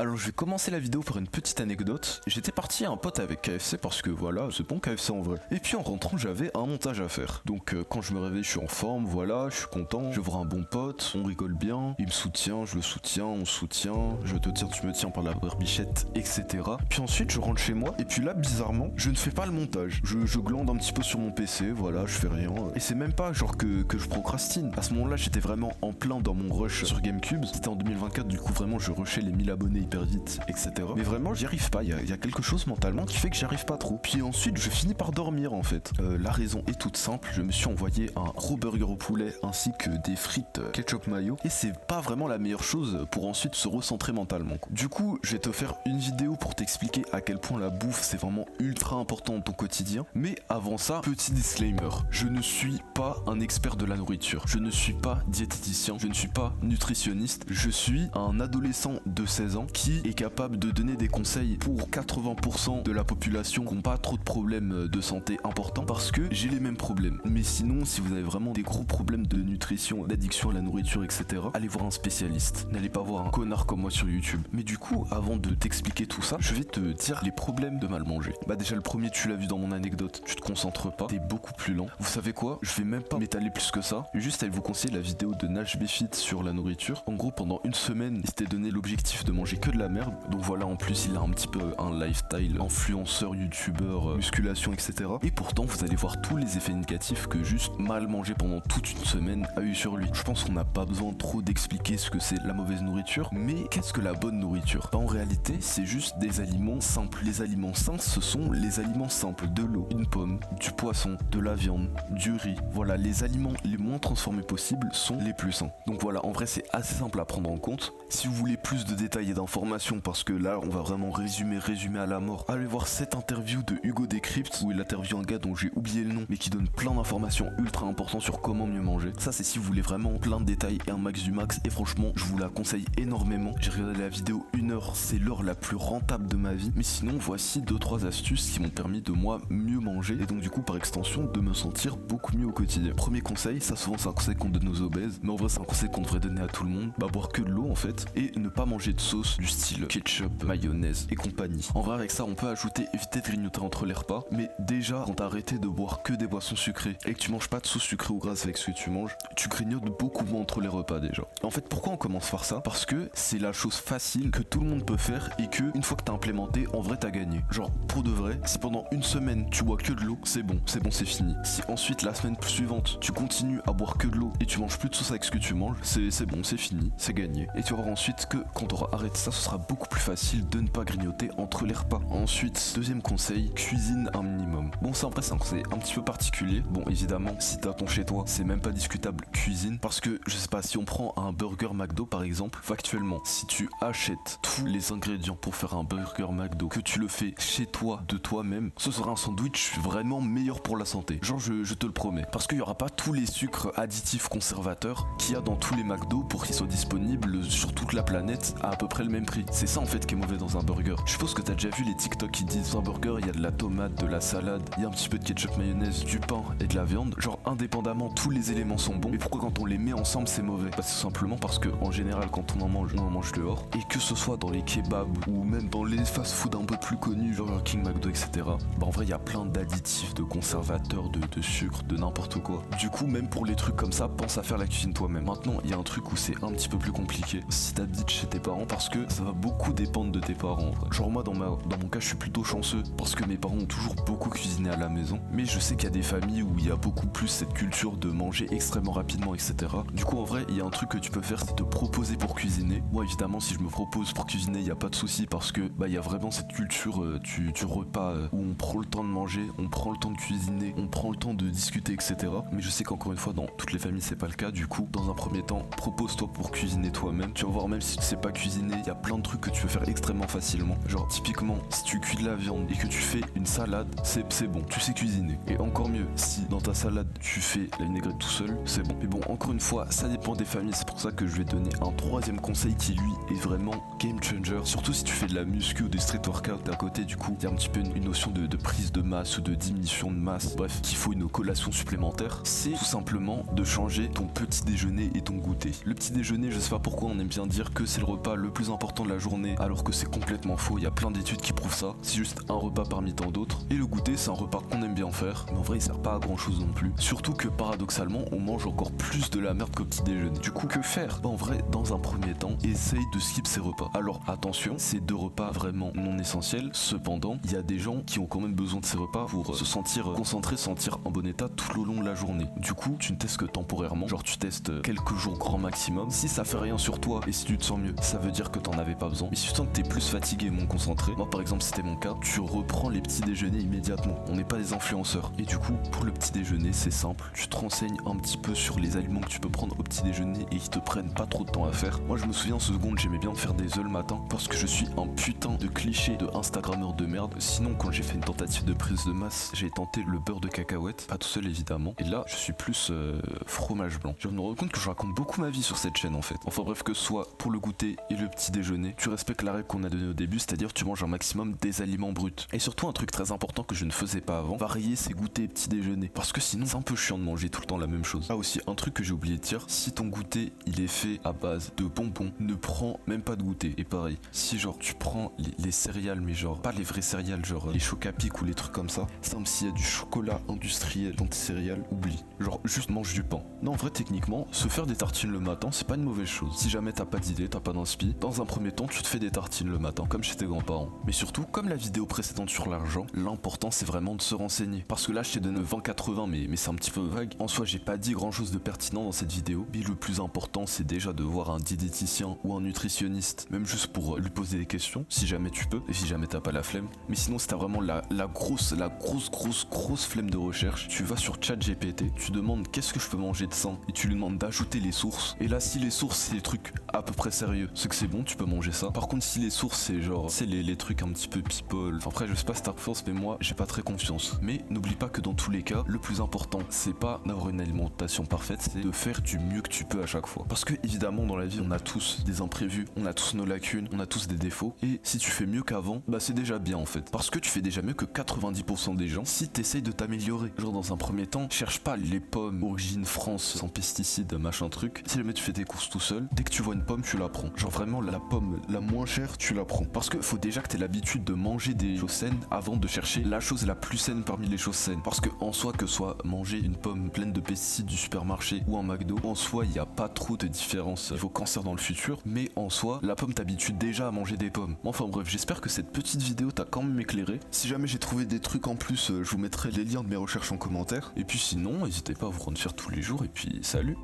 Alors je vais commencer la vidéo par une petite anecdote. J'étais parti à un pote avec KFC parce que voilà, c'est bon KFC en vrai. Et puis en rentrant, j'avais un montage à faire. Donc quand je me réveille, je suis en forme, voilà, je suis content. Je vois un bon pote, on rigole bien, il me soutient, je le soutiens, on se soutient, je te tiens, tu me tiens par la barbichette, etc. Puis ensuite, je rentre chez moi et puis là, bizarrement, je ne fais pas le montage. Je glande un petit peu sur mon PC, voilà, je fais rien. Et c'est même pas genre que je procrastine. À ce moment-là, j'étais vraiment en plein dans mon rush sur GameCube. C'était en 2024, du coup vraiment, je rushais les 1000 abonnés hyper vite, etc. Mais vraiment j'y arrive pas, il y a quelque chose mentalement qui fait que j'y arrive pas trop. Puis ensuite je finis par dormir en fait. La raison est toute simple, je me suis envoyé un gros burger au poulet ainsi que des frites ketchup mayo et c'est pas vraiment la meilleure chose pour ensuite se recentrer mentalement. Du coup je vais te faire une vidéo pour t'expliquer à quel point la bouffe c'est vraiment ultra important dans ton quotidien. Mais avant ça, petit disclaimer, je ne suis pas un expert de la nourriture, je ne suis pas diététicien, je ne suis pas nutritionniste, je suis un adolescent de 16 ans qui est capable de donner des conseils pour 80% de la population qui n'ont pas trop de problèmes de santé importants parce que j'ai les mêmes problèmes. Mais sinon, si vous avez vraiment des gros problèmes de nutrition, d'addiction à la nourriture, etc., allez voir un spécialiste. N'allez pas voir un connard comme moi sur YouTube. Mais du coup, avant de t'expliquer tout ça, je vais te dire les problèmes de mal manger. Bah déjà le premier, tu l'as vu dans mon anecdote, tu te concentres pas, t'es beaucoup plus lent. Vous savez quoi? Je vais même pas m'étaler plus que ça. Juste à vous conseiller la vidéo de Nash Befit sur la nourriture. En gros, pendant une semaine, il s'était donné l'objectif de manger que de la merde. Donc voilà, en plus il a un petit peu un lifestyle influenceur, youtubeur, musculation, etc. Et pourtant vous allez voir tous les effets négatifs que juste mal manger pendant toute une semaine a eu sur lui. Je pense qu'on n'a pas besoin trop d'expliquer ce que c'est la mauvaise nourriture, mais qu'est-ce que la bonne nourriture? Bah en réalité c'est juste des aliments simples. Les aliments sains ce sont les aliments simples, de l'eau, une pomme, du poisson, de la viande, du riz. Voilà, les aliments les moins transformés possibles sont les plus sains. Donc voilà, en vrai c'est assez simple à prendre en compte. Si vous voulez plus de détails et d'informations, parce que là on va vraiment résumer à la mort, allez voir cette interview de Hugo Décrypte où il interviewe un gars dont j'ai oublié le nom mais qui donne plein d'informations ultra importantes sur comment mieux manger. Ça c'est si vous voulez vraiment plein de détails et un max du max, et franchement je vous la conseille énormément. J'ai regardé la vidéo 1 heure, c'est l'heure la plus rentable de ma vie. Mais sinon voici 2-3 astuces qui m'ont permis de moi mieux manger et donc du coup par extension de me sentir beaucoup mieux au quotidien. Premier conseil, ça souvent c'est un conseil qu'on donne aux obèses, mais en vrai c'est un conseil qu'on devrait donner à tout le monde. Bah boire que de l'eau en fait et ne pas manger de sauce du style ketchup, mayonnaise et compagnie. En vrai avec ça on peut ajouter éviter de grignoter entre les repas, mais déjà quand t'as arrêté de boire que des boissons sucrées et que tu manges pas de sauce sucrée ou grasse avec ce que tu manges, tu grignotes beaucoup moins entre les repas déjà. En fait pourquoi on commence par ça? Parce que c'est la chose facile que tout le monde peut faire et que une fois que t'as implémenté, en vrai t'as gagné. Genre pour de vrai, si pendant une semaine tu bois que de l'eau, c'est bon, c'est fini. Si ensuite la semaine suivante tu continues à boire que de l'eau et tu manges plus de sauce avec ce que tu manges, c'est bon, c'est fini, c'est gagné. Et tu vas voir ensuite que quand tu auras arrêté ça, ce sera beaucoup plus facile de ne pas grignoter entre les repas. Ensuite, deuxième conseil, cuisine un minimum. Bon ça en vrai c'est un conseil un petit peu particulier. Bon évidemment si t'as ton chez toi, c'est même pas discutable, cuisine. Parce que je sais pas, si on prend un burger McDo par exemple, factuellement, si tu achètes tous les ingrédients pour faire un burger McDo, que tu le fais chez toi, de toi-même, ce sera un sandwich vraiment meilleur pour la santé. Genre je te le promets. Parce qu'il y aura pas tous les sucres additifs conservateurs qu'il y a dans tous les McDo pour qu'ils soient disponibles sur toute la planète à peu près le même prix. C'est ça en fait qui est mauvais dans un burger. Je suppose que t'as déjà vu les TikTok qui disent dans un burger il y a de la tomate, de la salade, il y a un petit peu de ketchup mayonnaise, du pain et de la viande. Genre indépendamment tous les éléments sont bons. Mais pourquoi quand on les met ensemble c'est mauvais? Bah c'est simplement parce que en général quand on en mange dehors. Et que ce soit dans les kebabs ou même dans les fast-food un peu plus connus, genre King, McDo, etc. Bah en vrai il y a plein d'additifs, de conservateurs, de sucre, de n'importe quoi. Du coup même pour les trucs comme ça, pense à faire la cuisine toi-même. Maintenant il y a un truc où c'est un petit peu plus compliqué. Si t'habites chez tes parents, parce que ça va beaucoup dépendre de tes parents. Genre moi dans mon cas je suis plutôt chanceux parce que mes parents ont toujours beaucoup cuisiné à la maison. Mais je sais qu'il y a des familles où il y a beaucoup plus cette culture de manger extrêmement rapidement, etc. Du coup en vrai il y a un truc que tu peux faire, c'est te proposer pour cuisiner. Moi évidemment si je me propose pour cuisiner il n'y a pas de souci parce que bah il y a vraiment cette culture du repas où on prend le temps de manger, on prend le temps de cuisiner, on prend le temps de discuter, etc. Mais je sais qu'encore une fois dans toutes les familles c'est pas le cas. Du coup dans un premier temps propose-toi pour cuisiner toi-même. Tu vas voir, même si tu sais pas cuisiner, il y a plein de trucs que tu peux faire extrêmement facilement. Genre typiquement si tu cuis de la viande et que tu fais une salade, c'est bon, tu sais cuisiner. Et encore mieux si dans ta salade tu fais la vinaigrette tout seul, c'est bon. Mais bon encore une fois ça dépend des familles, c'est pour ça que je vais donner un troisième conseil qui lui est vraiment game changer. Surtout si tu fais de la muscu ou des street workout à côté, du coup il y a un petit peu une notion de prise de masse ou de diminution de masse, bref, qu'il faut une collation supplémentaire. C'est tout simplement de changer ton petit déjeuner et ton goûter. Le petit déjeuner, je sais pas pourquoi on aime bien dire que c'est le repas le plus important important de la journée, alors que c'est complètement faux, il y a plein d'études qui prouvent ça. C'est juste un repas parmi tant d'autres. Et le goûter, c'est un repas qu'on aime bien faire, mais en vrai il sert pas à grand chose non plus. Surtout que paradoxalement, on mange encore plus de la merde qu'au petit déjeuner. Du coup, que faire? Bah en vrai, dans un premier temps, essaye de skip ces repas. Alors attention, c'est 2 repas vraiment non essentiels. Cependant, il y a des gens qui ont quand même besoin de ces repas pour se sentir concentré, se sentir en bon état tout le long de la journée. Du coup, tu ne testes que temporairement, genre tu testes quelques jours grand maximum. Si ça fait rien sur toi et si tu te sens mieux, ça veut dire que t'en avais pas besoin. Mais si tu sens que t'es plus fatigué et moins concentré, moi par exemple c'était mon cas, tu reprends les petits déjeuners immédiatement. On n'est pas des influenceurs. Et du coup, pour le petit déjeuner, c'est simple. Tu te renseignes un petit peu sur les aliments que tu peux prendre au petit déjeuner et qui te prennent pas trop de temps à faire. Moi je me souviens en seconde, j'aimais bien faire des œufs le matin parce que je suis un putain de cliché de Instagrammeur de merde. Sinon, quand j'ai fait une tentative de prise de masse, j'ai tenté le beurre de cacahuète, pas tout seul évidemment. Et là, je suis plus fromage blanc. Je me rends compte que je raconte beaucoup ma vie sur cette chaîne en fait. Enfin bref, que ce soit pour le goûter et le petit déjeuner, tu respectes la règle qu'on a donnée au début, c'est-à-dire tu manges un maximum des aliments bruts. Et surtout un truc très important que je ne faisais pas avant, varier ses goûters et petits déjeuners. Parce que sinon c'est un peu chiant de manger tout le temps la même chose. Ah aussi, un truc que j'ai oublié de dire, si ton goûter il est fait à base de bonbons, ne prends même pas de goûter. Et pareil, si genre tu prends les céréales, mais genre pas les vrais céréales, genre les chocapic ou les trucs comme ça, simple, s'il y a du chocolat industriel dans tes céréales, oublie. Genre juste mange du pain. Non, en vrai techniquement, se faire des tartines le matin, c'est pas une mauvaise chose. Si jamais t'as pas d'idée, t'as pas d'inspi, dans un premier temps tu te fais des tartines le matin, comme chez tes grands-parents. Mais surtout, comme la vidéo précédente sur l'argent, l'important c'est vraiment de se renseigner. Parce que là je t'ai donné 20-80, mais c'est un petit peu vague. En soi, j'ai pas dit grand chose de pertinent dans cette vidéo, mais le plus important c'est déjà de voir un diététicien ou un nutritionniste, même juste pour lui poser des questions, si jamais tu peux, et si jamais t'as pas la flemme. Mais sinon, si t'as vraiment la grosse flemme de recherche, tu vas sur ChatGPT, tu demandes qu'est-ce que je peux manger de sain, et tu lui demandes d'ajouter les sources. Et là, si les sources c'est des trucs à peu près sérieux, c'est que c'est bon, tu peux manger ça. Par contre, si les sources c'est genre, c'est les trucs un petit peu people, enfin après je sais pas si t'as confiance, mais moi j'ai pas très confiance. Mais n'oublie pas que dans tous les cas, le plus important c'est pas d'avoir une alimentation parfaite, c'est de faire du mieux que tu peux à chaque fois. Parce que évidemment dans la vie on a tous des imprévus, on a tous nos lacunes, on a tous des défauts, et si tu fais mieux qu'avant, bah c'est déjà bien en fait. Parce que tu fais déjà mieux que 90% des gens si t'essayes de t'améliorer. Genre dans un premier temps, cherche pas les pommes origine France sans pesticides machin truc. Si jamais tu fais tes courses tout seul, dès que tu vois une pomme tu la prends. Genre vraiment la pomme la moins chère tu la prends. Parce que faut déjà que t'aies l'habitude de manger des choses saines avant de chercher la chose la plus saine parmi les choses saines. Parce que en soi, que soit manger une pomme pleine de pesticides du supermarché ou un McDo, en soi il n'y a pas trop de différence niveau cancer dans le futur, mais en soi la pomme t'habitue déjà à manger des pommes. Enfin bref, j'espère que cette petite vidéo t'a quand même éclairé. Si jamais j'ai trouvé des trucs en plus, je vous mettrai les liens de mes recherches en commentaire. Et puis sinon, n'hésitez pas à vous rendre fiers tous les jours et puis salut.